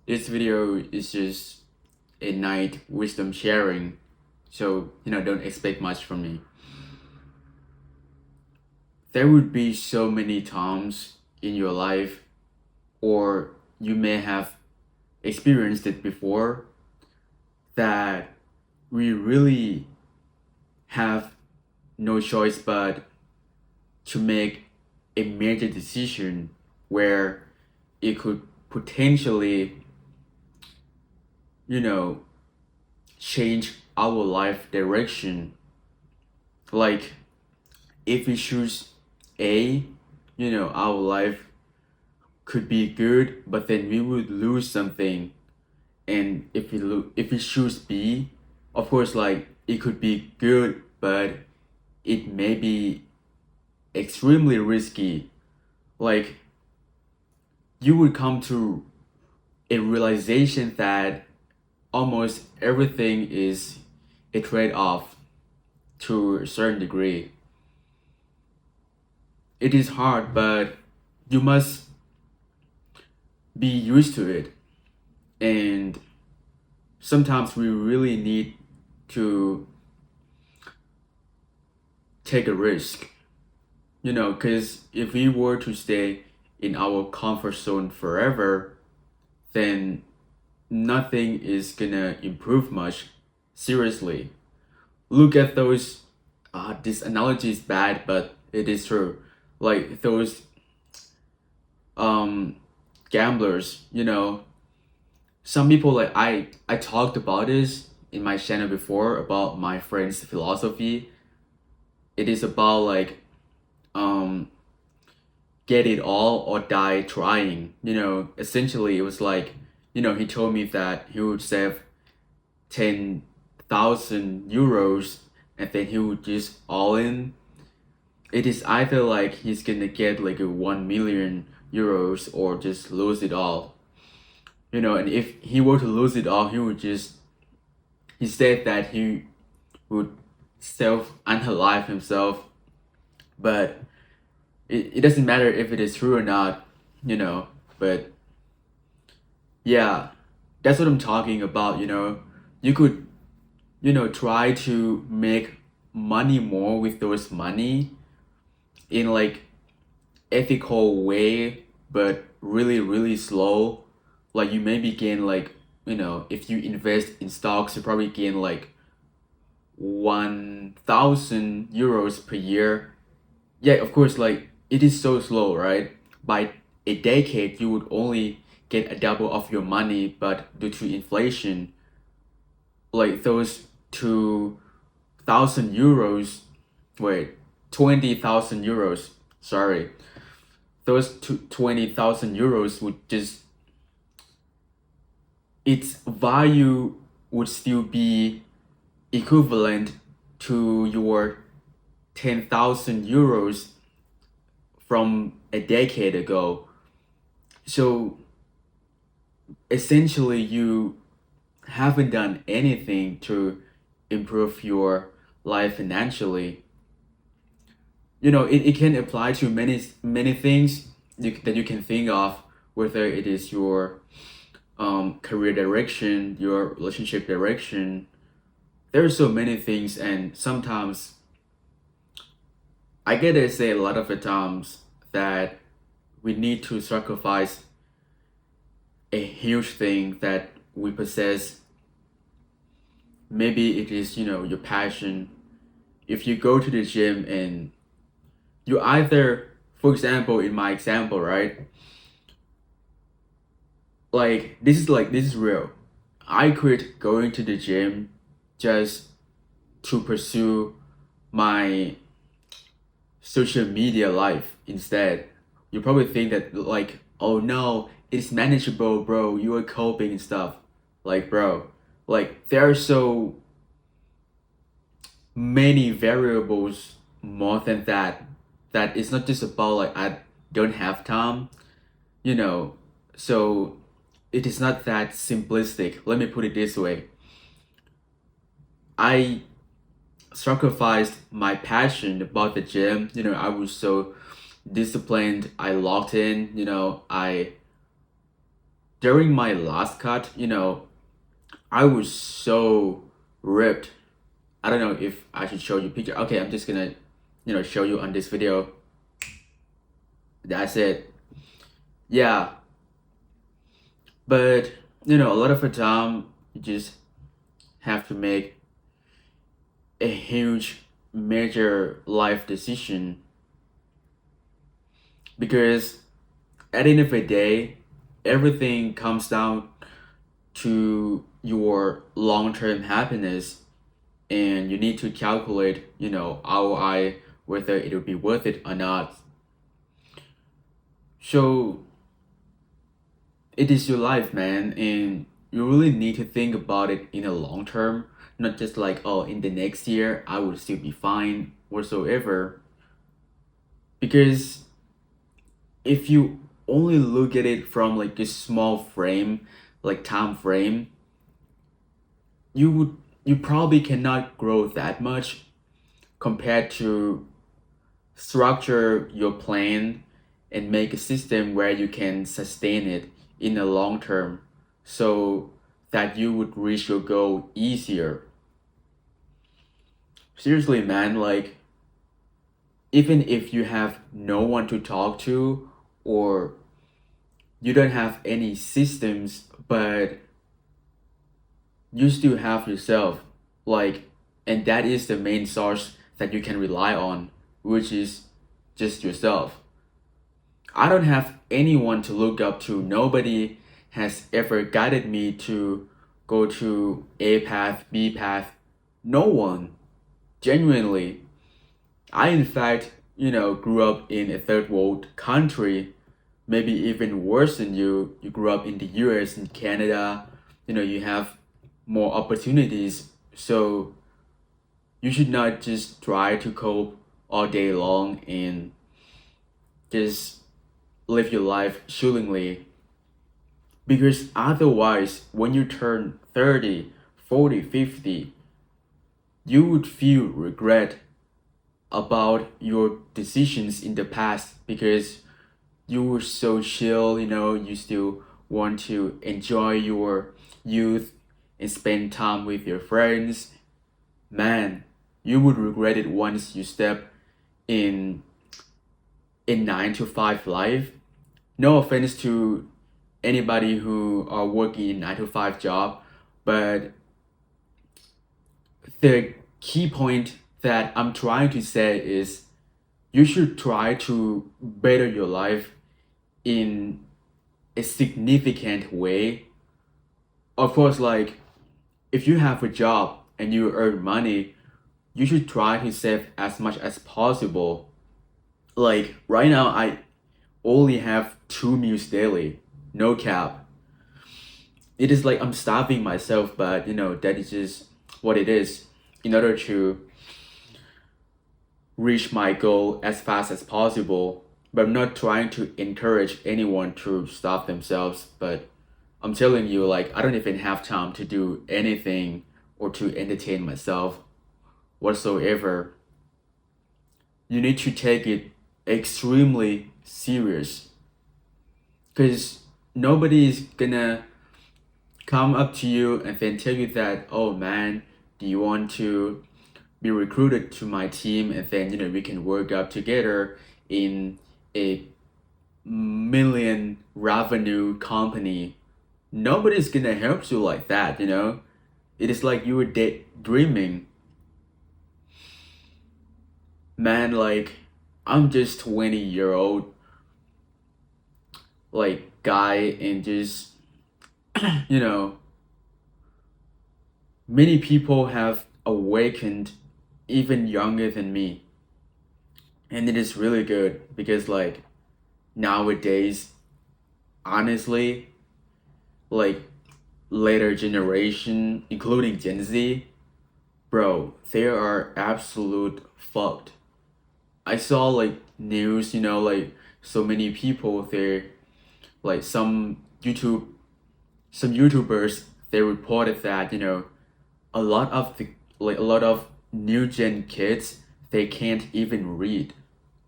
This video is just a night wisdom sharing, so don't expect much from me. There would be so many times in your life, or you may have experienced it before, that we really have no choice but to make a major decision where it could potentially, you know, change our life direction. Like if we choose A, our life could be good, but then we would lose something. And if we choose B, of course, like it could be good, but it may be extremely risky. Like you would come to a realization that almost everything is a trade-off to a certain degree. It is hard, but you must be used to it. And sometimes we really need to take a risk, because if we were to stay in our comfort zone forever, then nothing is gonna improve much. Seriously. Look at those, this analogy is bad, but it is true. Like those um gamblers, some people, like I talked about this in my channel before about my friend's philosophy. It is about like um get it all or die trying. Essentially it was like, he told me that he would save 10,000 euros and then he would just all in. It is either like he's gonna get like a 1 million euros or just lose it all. And if he were to lose it all, he said that he would self unalive himself. But it doesn't matter if it is true or not, but yeah, that's what I'm talking about. You could, try to make money more with those money in like ethical way, but really really slow. Like you maybe gain like, if you invest in stocks, you probably gain like 1,000 euros per year. Yeah, of course, like it is so slow, right? By a decade you would only get a double of your money, but due to inflation, like those 2,000 euros, wait, 20,000 euros, sorry, those 20,000 euros would just, its value would still be equivalent to your 10,000 euros from a decade ago. So essentially, you haven't done anything to improve your life financially. It can apply to many things that you can think of, whether it is your career direction, your relationship direction. There are so many things, and sometimes I gotta say a lot of the times that we need to sacrifice a huge thing that we possess. Maybe it is, your passion. If you go to the gym and you either, for example, in my example, right? Like this is real. I quit going to the gym just to pursue my social media life instead. You probably think that like, oh no, it's manageable, bro. You are coping and stuff. Like, bro, like there are so many variables more than that. That it's not just about like I don't have time, you know. So it is not that simplistic. Let me put it this way. I sacrificed my passion about the gym. I was so disciplined. I locked in. I during my last cut, I was so ripped. I don't know if I should show you picture. Okay, I'm just gonna, show you on this video. That's it. Yeah, but a lot of the time you just have to make a huge major life decision because at the end of the day, everything comes down to your long-term happiness, and you need to calculate, ROI, whether it will be worth it or not. So it is your life, man, and you really need to think about it in a long term, not just like, oh, in the next year I will still be fine whatsoever. Because if you only look at it from like a small frame, like time frame, you probably cannot grow that much compared to structure your plan and make a system where you can sustain it in the long term so that you would reach your goal easier. Seriously, man, like, even if you have no one to talk to or you don't have any systems, but you still have yourself, like, and that is the main source that you can rely on, which is just yourself. I don't have anyone to look up to. Nobody has ever guided me to go to A path, B path. No one. Genuinely. I, in fact, grew up in a third world country, maybe even worse than you. You grew up in the US and Canada. You have more opportunities. So you should not just try to cope all day long and just live your life shootingly, because otherwise when you turn 30, 40, 50, you would feel regret about your decisions in the past because you were so chill, you still want to enjoy your youth and spend time with your friends. Man, you would regret it once you step in 9 to 5 life. No offense to anybody who are working in 9 to 5 job, but the key point that I'm trying to say is you should try to better your life in a significant way. Of course, like, if you have a job and you earn money, you should try to save as much as possible. Like right now, I only have 2 meals daily, no cap. It is like I'm starving myself, but that is just what it is. In order to reach my goal as fast as possible, but I'm not trying to encourage anyone to starve themselves. But I'm telling you, like, I don't even have time to do anything or to entertain myself whatsoever. You need to take it extremely serious because nobody is gonna come up to you and then tell you that, oh man, do you want to be recruited to my team, and then we can work up together in a million revenue company. Nobody's gonna help you like that. It is like you were daydreaming. Man, like, I'm just 20-year-old like guy, and just you know many people have awakened even younger than me, and it is really good because, like, nowadays, honestly, like, later generation including Gen Z, bro, they are absolute fucked. I saw like news, like, so many people there, like some YouTubers, they reported that, a lot of new gen kids, they can't even read,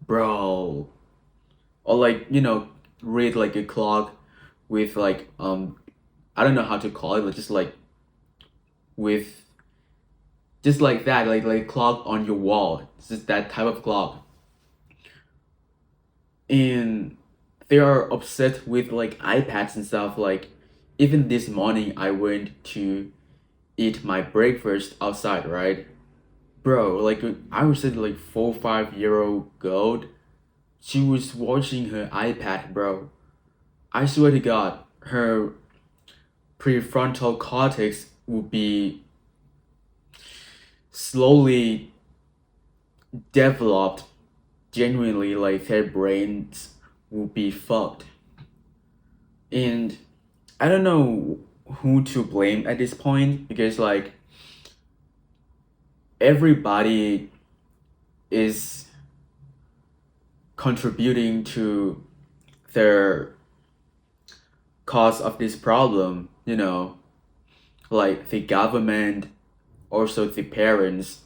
bro. Or like, read like a clock with like I don't know how to call it, but just like with just like that, like clock on your wall. It's just that type of clock. And they are obsessed with like iPads and stuff. Like even this morning I went to eat my breakfast outside, right? Bro, like I was at like 4 5 year old girl. She was watching her iPad, bro. I swear to God, her prefrontal cortex would be slowly developed. Genuinely, like their brains would be fucked. And I don't know who to blame at this point because like everybody is contributing to their cause of this problem, like the government, also the parents.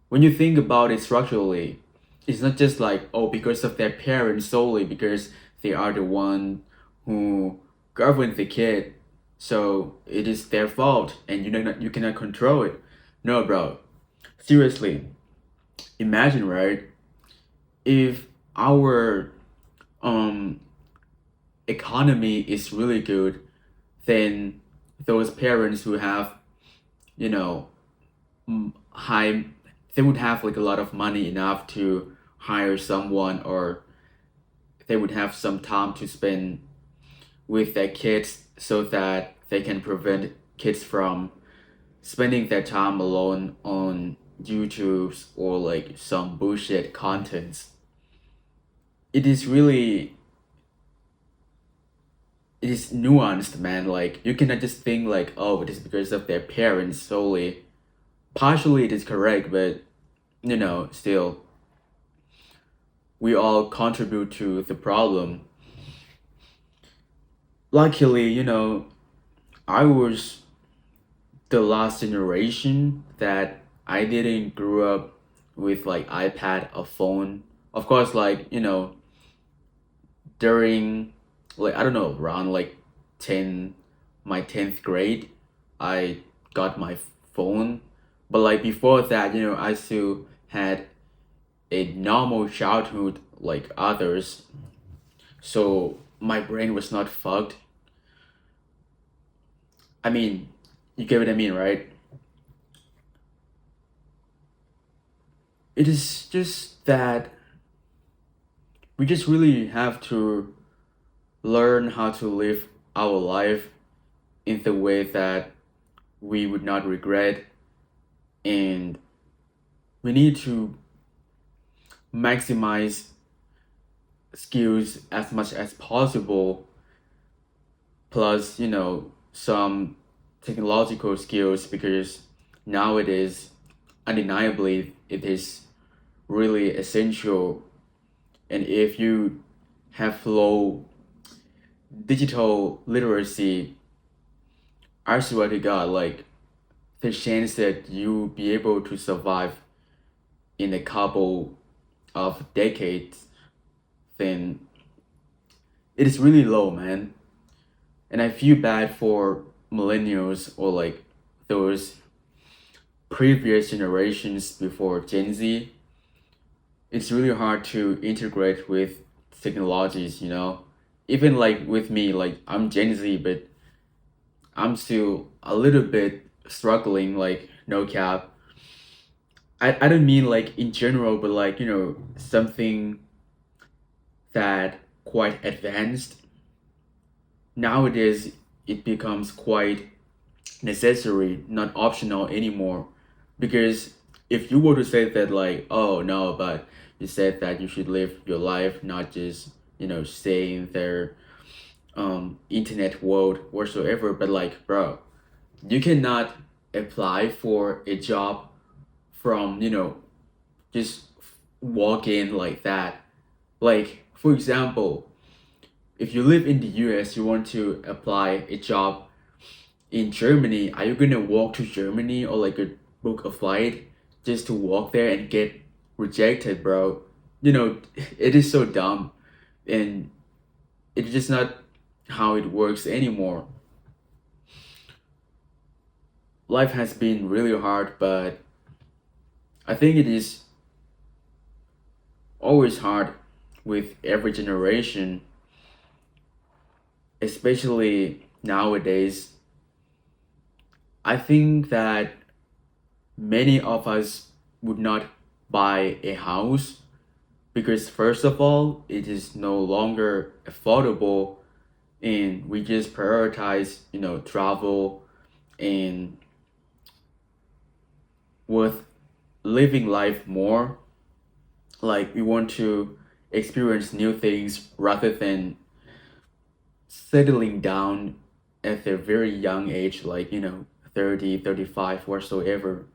When you think about it structurally, it's not just like, oh, because of their parents solely, because they are the one who govern the kid, so it is their fault and you cannot control it. No, bro. Seriously, imagine, right? If our um economy is really good, then those parents who have, you know, high, they would have like a lot of money enough to hire someone, or they would have some time to spend with their kids so that they can prevent kids from spending their time alone on YouTube or like some bullshit contents. It is really, it is nuanced, man. Like you cannot just think like, oh, it is because of their parents solely. Partially it is correct, but still we all contribute to the problem. Luckily, I was the last generation that I didn't grew up with like iPad or phone. Of course, like, during like I don't know, around like 10 my 10th grade, I got my phone. But like before that, I still had a normal childhood like others. So my brain was not fucked. I mean, you get what I mean, right? It is just that we just really have to learn how to live our life in the way that we would not regret, and we need to maximize skills as much as possible, plus some technological skills, because nowadays undeniably it is really essential. And if you have low digital literacy, I swear to God, like the chance that you be able to survive in a couple of decades, then it is really low, man. And I feel bad for millennials or like those previous generations before Gen Z. It's really hard to integrate with technologies, Even like with me, like I'm Gen Z, but I'm still a little bit struggling, like no cap. I don't mean like in general, but like, something that quite advanced. Nowadays, it becomes quite necessary, not optional anymore. Because if you were to say that like, oh no, but you said that you should live your life, not just, stay in their internet world whatsoever, but like, bro, you cannot apply for a job from, just walk in like that. Like, for example, if you live in the US, you want to apply a job in Germany, are you gonna walk to Germany or like book a flight just to walk there and get rejected, bro? It is so dumb, and it's just not how it works anymore. Life has been really hard, but I think it is always hard with every generation, especially nowadays. I think that many of us would not buy a house because, first of all, it is no longer affordable, and we just prioritize, travel and with living life more. Like, we want to experience new things rather than settling down at a very young age, like, 30, 35, whatsoever.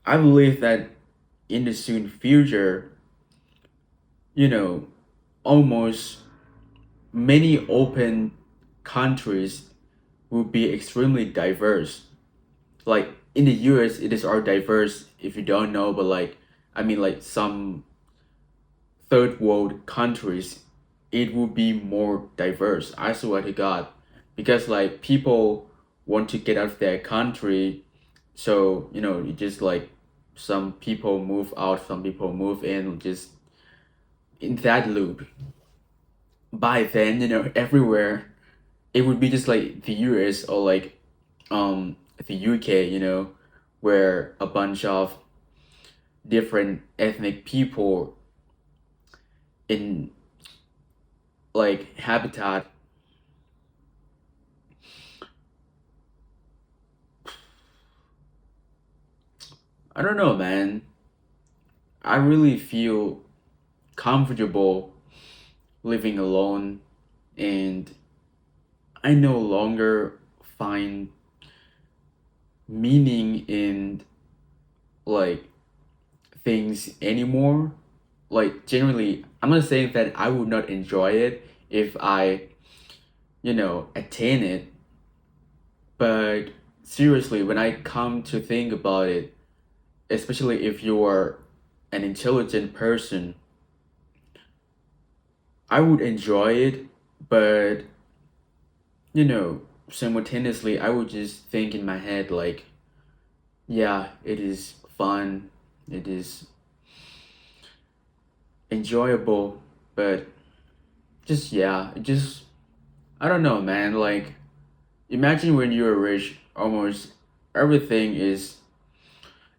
I believe that in the soon future, you know, almost many open countries will be extremely diverse. Like in the US, it is all diverse if you don't know, but like, I mean, like some third world countries, it will be more diverse. I swear to God, because like people want to get out of their country, so you just like some people move out, some people move in, just in that loop. By then, everywhere it would be just like the US or like the UK, where a bunch of different ethnic people in like habitat. I don't know, man. I really feel comfortable living alone, and I no longer find meaning in like things anymore. Like generally, I'm not saying that I would not enjoy it if I, attain it, but seriously, when I come to think about it, especially if you are an intelligent person, I would enjoy it, but simultaneously, I would just think in my head like, yeah, it is fun, it is enjoyable, but just yeah, just I don't know, man. Like, imagine when you're rich, almost everything is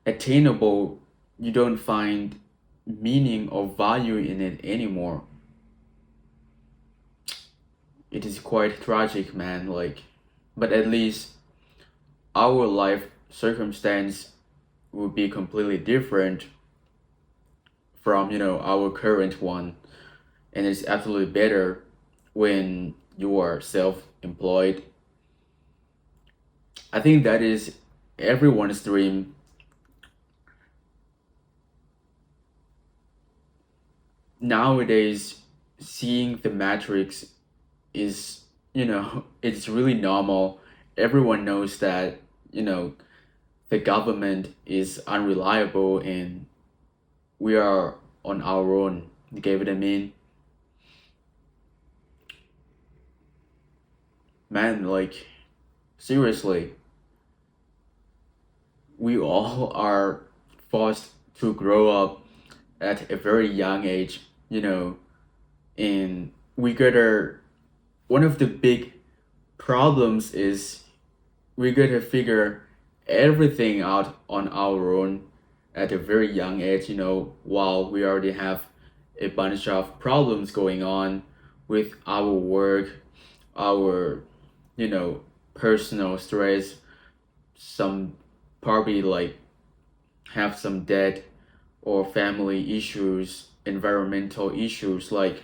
attainable. You don't find meaning or value in it anymore. It is quite tragic, man. Like, but at least our life circumstance would be completely different from our current one, and it's absolutely better when you are self-employed. I think that is everyone's dream. Nowadays, seeing the matrix is, it's really normal. Everyone knows that, the government is unreliable and we are on our own. You get what I mean? Man, like, seriously, we all are forced to grow up at a very young age, and we gotta, one of the big problems is we gotta figure everything out on our own at a very young age, while we already have a bunch of problems going on with our work, our, you know, personal stress, some probably like have some debt or family issues, environmental issues, like,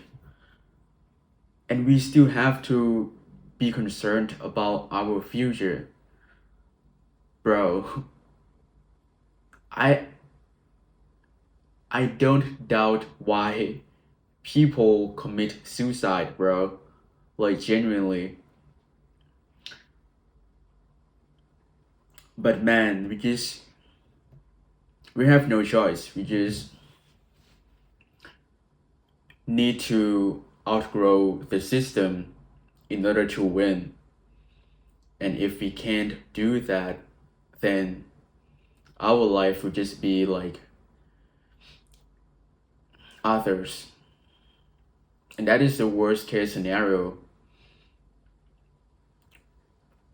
and we still have to be concerned about our future, bro. I I don't doubt why people commit suicide, bro. Like genuinely. But man, we have no choice. We just need to outgrow the system in order to win. And if we can't do that, then our life would just be like others. And that is the worst case scenario.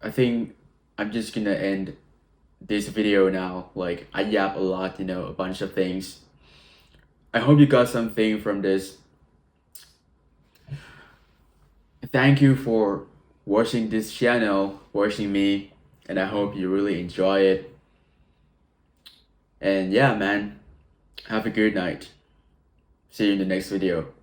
I think I'm just gonna end this video now. Like, I yap a lot, a bunch of things. I hope you got something from this. Thank you for watching this channel, watching me, and I hope you really enjoy it. And yeah, man, have a good night. See you in the next video.